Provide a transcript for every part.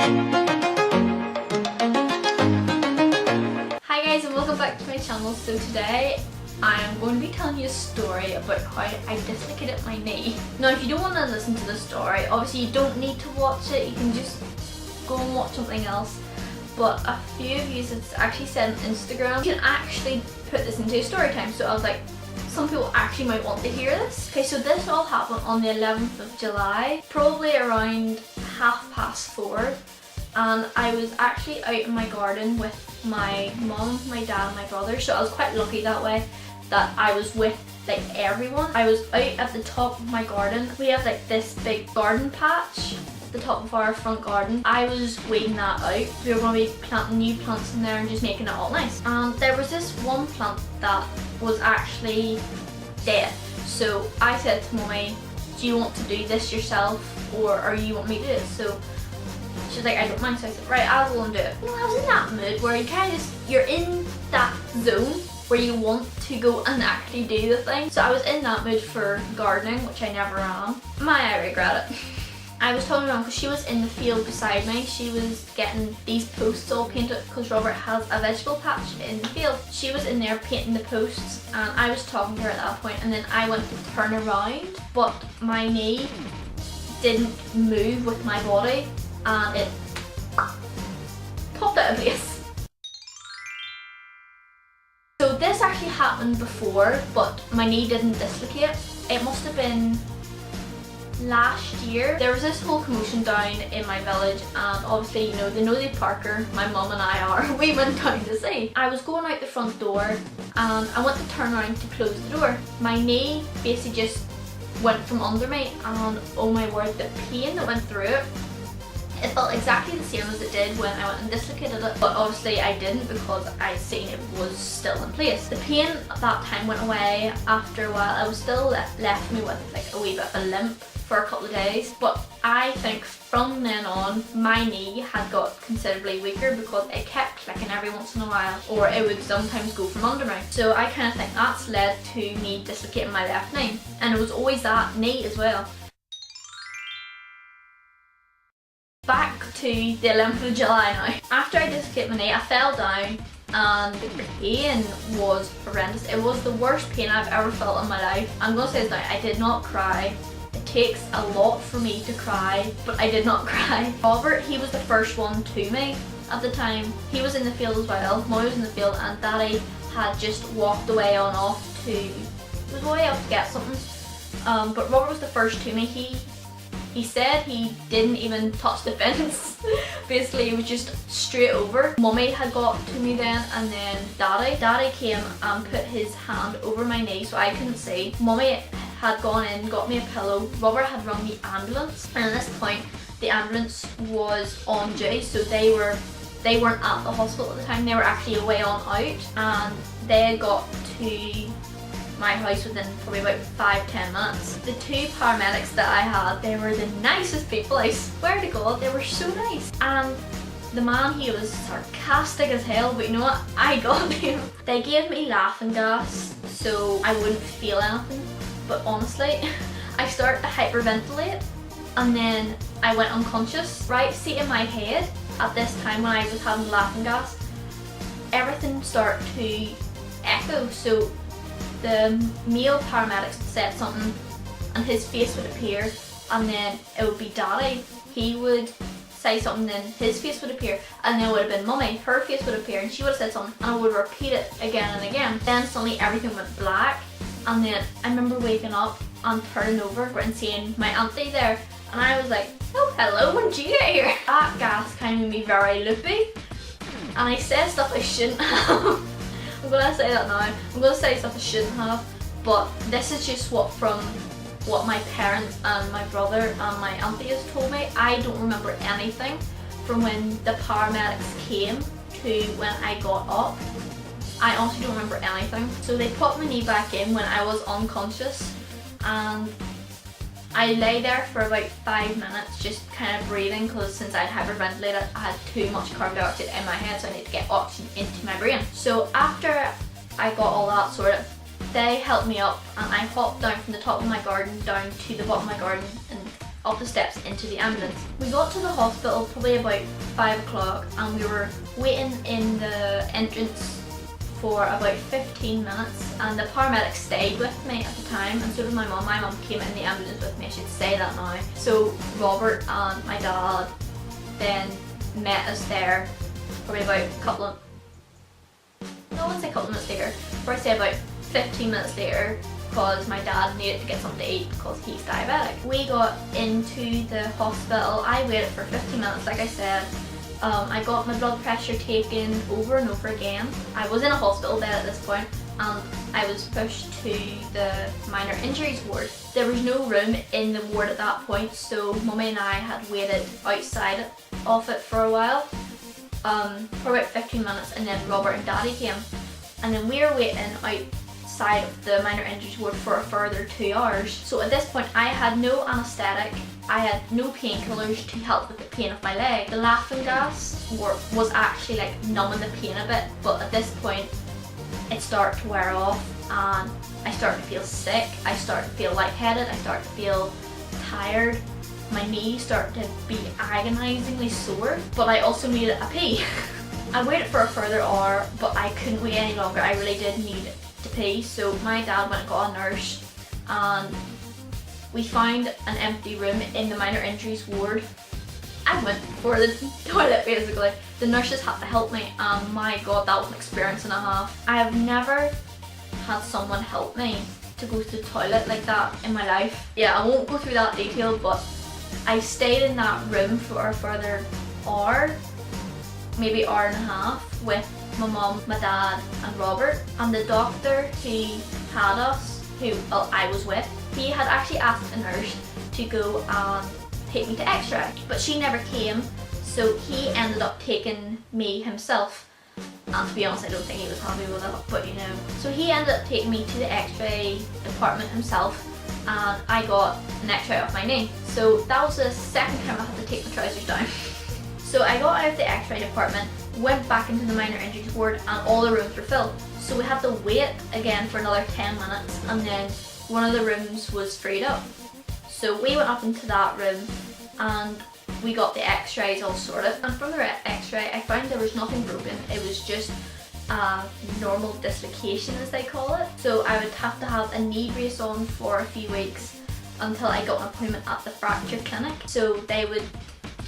Hi guys, and welcome back to my channel. So today I am going to be telling you a story about how I dislocated my knee. Now if you don't want to listen to the story, obviously you don't need to watch it, you can just go and watch something else. But a few of you have actually said on Instagram you can actually put this into a story time, so I was like, some people actually might want to hear this. Okay, so this all happened on the 11th of July, probably around 4:30, and I was actually out in my garden with my mum, my dad and my brother, so I was quite lucky that way that I was with like everyone. I was out at the top of my garden. We have like this big garden patch at the top of our front garden. I was weeding that out. We were going to be planting new plants in there and just making it all nice. And there was this one plant that was actually dead. So I said to Mummy, do you want to do this yourself or you want me to do it? So she was like, I don't mind. So I said, right, I'll go and do it. You know, I was in that mood where you kind of just, you're in that zone where you want to go and actually do the thing. So I was in that mood for gardening, which I never am. I regret it. I was telling my mum because she was in the field beside me. She was getting these posts all painted because Robert has a vegetable patch in the field. She was in there painting the posts and I was talking to her at that point, and then I went to turn around but my knee didn't move with my body and it popped out of place. So this actually happened before, but my knee didn't dislocate. It must have been last year. There was this whole commotion down in my village, and obviously, you know, the nosy Parker, my mum and I are, we went down to see. I was going out the front door and I went to turn around to close the door. My knee basically just went from under me, and oh my word, the pain that went through it. It felt exactly the same as it did when I went and dislocated it, but obviously I didn't because I seen it was still in place. The pain at that time went away after a while. I was still left me with like a wee bit of a limp for a couple of days, but I think from then on my knee had got considerably weaker because it kept clicking every once in a while, or it would sometimes go from under me. So I kind of think that's led to me dislocating my left knee, and it was always that knee as well. Back to the 11th of July now. After I dislocated my knee, I fell down and the pain was horrendous. It was the worst pain I've ever felt in my life. I'm going to say this now, I did not cry. It takes a lot for me to cry, but I did not cry. Robert, he was the first one to me at the time. He was in the field as well. Molly was in the field and Daddy had just walked away on off to, he was way off to get something. But Robert was the first to me. He said he didn't even touch the fence. Basically, it was just straight over. Mummy had got to me then, and then Daddy came and put his hand over my knee so I couldn't see. Mummy had gone in, got me a pillow. Robert had rung the ambulance, and at this point, the ambulance was on duty, so they weren't at the hospital at the time. They were actually away on out, and they got to my house within probably about 5-10 minutes. The two paramedics that I had, they were the nicest people, I swear to God, they were so nice. And the man, he was sarcastic as hell, but you know what, I got him. They gave me laughing gas so I wouldn't feel anything, but honestly, I started to hyperventilate and then I went unconscious. Right seat in my head at this time when I was having laughing gas, everything started to echo. So the male paramedics said something and his face would appear, and then it would be Daddy. He would say something, then his face would appear, and then it would have been Mummy. Her face would appear and she would have said something, and I would repeat it again and again. Then suddenly everything went black, and then I remember waking up and turning over and seeing my auntie there, and I was like, oh hello, when did you get here? That gas kind of made me very loopy, and I said stuff I shouldn't have. I'm gonna say that now. I'm gonna say stuff I shouldn't have, but this is just what my parents and my brother and my auntie has told me. I don't remember anything from when the paramedics came to when I got up. I honestly don't remember anything. So they put my knee back in when I was unconscious, and I lay there for about 5 minutes just kind of breathing, because since I'd hyperventilated, I had too much carbon dioxide in my head, so I need to get oxygen into my brain. So after I got all that sorted, they helped me up and I hopped down from the top of my garden down to the bottom of my garden, and up the steps into the ambulance. We got to the hospital probably about 5 o'clock and we were waiting in the entrance for about 15 minutes, and the paramedic stayed with me at the time, and so did my mum. My mum came in the ambulance with me, I should say that now. So Robert and my dad then met us there probably about a couple of minutes later, or I'd say about 15 minutes later, because my dad needed to get something to eat because he's diabetic. We got into the hospital. I waited for 15 minutes, like I said. I got my blood pressure taken over and over again. I was in a hospital bed at this point, and I was pushed to the minor injuries ward. There was no room in the ward at that point, so Mummy and I had waited outside of it for a while, for about 15 minutes, and then Robert and Daddy came. And then we were waiting outside of the minor injuries ward for a further 2 hours. So at this point I had no anaesthetic, I had no painkillers to help with the pain of my leg. The laughing gas was actually like numbing the pain a bit, but at this point it started to wear off and I started to feel sick, I started to feel lightheaded, I started to feel tired. My knees started to be agonisingly sore, but I also needed a pee. I waited for a further hour, but I couldn't wait any longer. I really did need to pee, so my dad went and got a nurse and we found an empty room in the minor injuries ward. I went for the toilet basically. The nurses had to help me, and my god, that was an experience and a half. I have never had someone help me to go to the toilet like that in my life. Yeah, I won't go through that detail, but I stayed in that room for a further hour, maybe hour and a half, with my mum, my dad and Robert. And the doctor who had us, who I was with, he had actually asked a nurse to go and take me to x-ray, but she never came, so he ended up taking me himself. And to be honest, I don't think he was happy with it, but you know. So he ended up taking me to the x-ray department himself, and I got an x-ray of my knee. So that was the second time I had to take my trousers down. So I got out of the x-ray department, went back into the minor injuries ward, and all the rooms were filled. So we had to wait again for another 10 minutes, and then one of the rooms was freed up. So we went up into that room and we got the x-rays all sorted, and from the x-ray I found there was nothing broken. It was just a normal dislocation, as they call it. So I would have to have a knee brace on for a few weeks until I got an appointment at the fracture clinic. So they would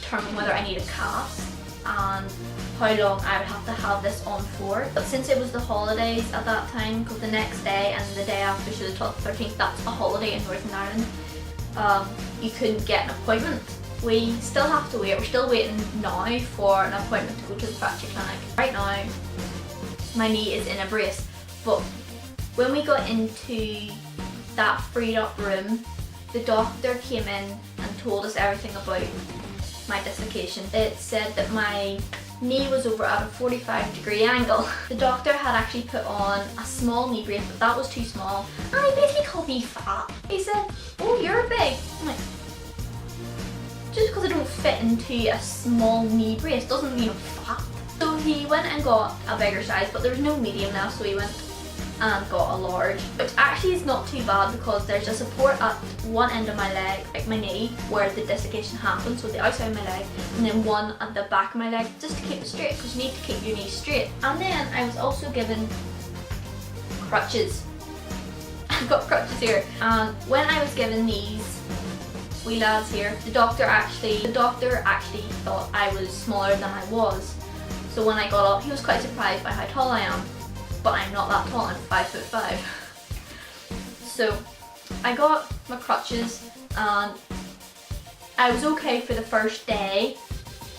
determine whether I need a cast and how long I would have to have this on for. But since it was the holidays at that time, because the next day and the day after, so the 12th, 13th, that's a holiday in Northern Ireland, you couldn't get an appointment. We still have to wait. We're still waiting now for an appointment to go to the fracture clinic. Right now, my knee is in a brace, but when we got into that freed up room, the doctor came in and told us everything about my dislocation. It said that my knee was over at a 45-degree angle. The doctor had actually put on a small knee brace, but that was too small, and he basically called me fat. He said, "Oh, you're big." I'm like, just because I don't fit into a small knee brace doesn't mean I'm fat. So he went and got a bigger size, but there was no medium now, so he went and got a large, which actually is not too bad because there's a support at one end of my leg, like my knee, where the dislocation happened, so the outside of my leg, and then one at the back of my leg, just to keep it straight, because you need to keep your knee straight. And then I was also given crutches. I've got crutches here. And when I was given these wee lads here, the doctor actually thought I was smaller than I was. So when I got up, he was quite surprised by how tall I am. But I'm not that tall, I'm 5'5". So I got my crutches and I was okay for the first day,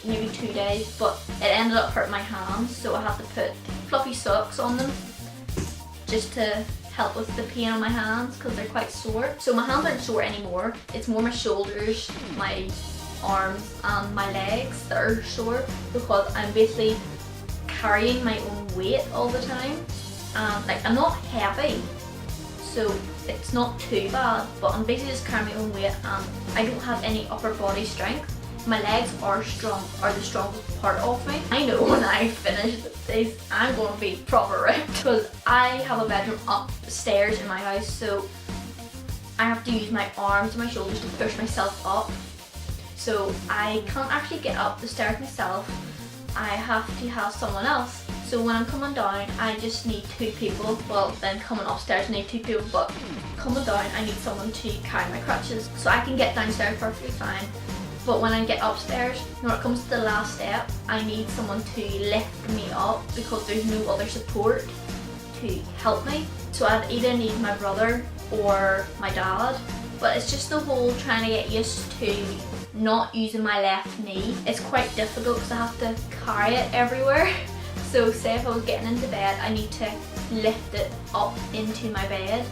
maybe 2 days, but it ended up hurting my hands, so I had to put fluffy socks on them just to help with the pain on my hands because they're quite sore. So my hands aren't sore anymore, it's more my shoulders, my arms and my legs that are sore because I'm basically carrying my own weight all the time. Like, I'm not heavy, so it's not too bad, but I'm basically just carrying my own weight and I don't have any upper body strength. My legs are the strongest part of me. I know when I finish this, I'm going to be proper ripped because I have a bedroom upstairs in my house, so I have to use my arms and my shoulders to push myself up. So I can't actually get up the stairs myself. I have to have someone else. So when I'm coming down, I just need 2 people. Well, then coming upstairs I need 2 people, but coming down I need someone to carry my crutches. So I can get downstairs perfectly fine. But when I get upstairs, when it comes to the last step, I need someone to lift me up because there's no other support to help me. So I'd either need my brother or my dad. But it's just the whole trying to get used to not using my left knee. It's quite difficult because I have to carry it everywhere. So say if I was getting into bed, I need to lift it up into my bed,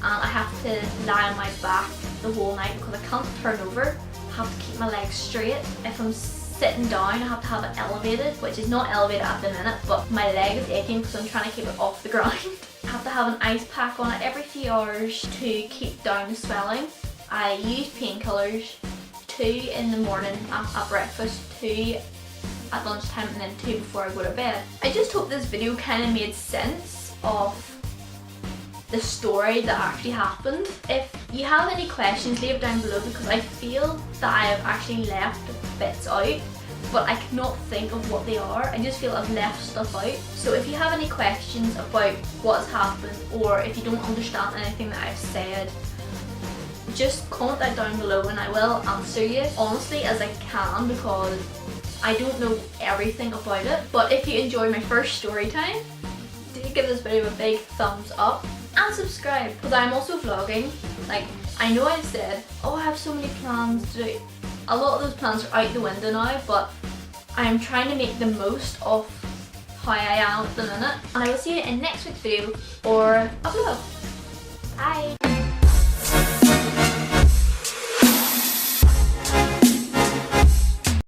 and I have to lie on my back the whole night because I can't turn over. I have to keep my legs straight. If I'm sitting down, I have to have it elevated, which is not elevated at the minute, but my leg is aching because I'm trying to keep it off the ground. I have to have an ice pack on it every few hours to keep down the swelling. I use painkillers, 2 in the morning at breakfast, 2 at lunchtime, and then 2 before I go to bed. I just hope this video kind of made sense of the story that actually happened. If you have any questions, leave it down below because I feel that I have actually left bits out, but I cannot think of what they are. I just feel I've left stuff out. So if you have any questions about what's happened, or if you don't understand anything that I've said, just comment that down below and I will answer you honestly as I can because I don't know everything about it. But if you enjoyed my first story time, do give this video a big thumbs up and subscribe because I'm also vlogging. Like, I know I said, oh, I have so many plans to do. A lot of those plans are out the window now, but I'm trying to make the most of how I am at the minute. And I will see you in next week's video or a vlog. Bye!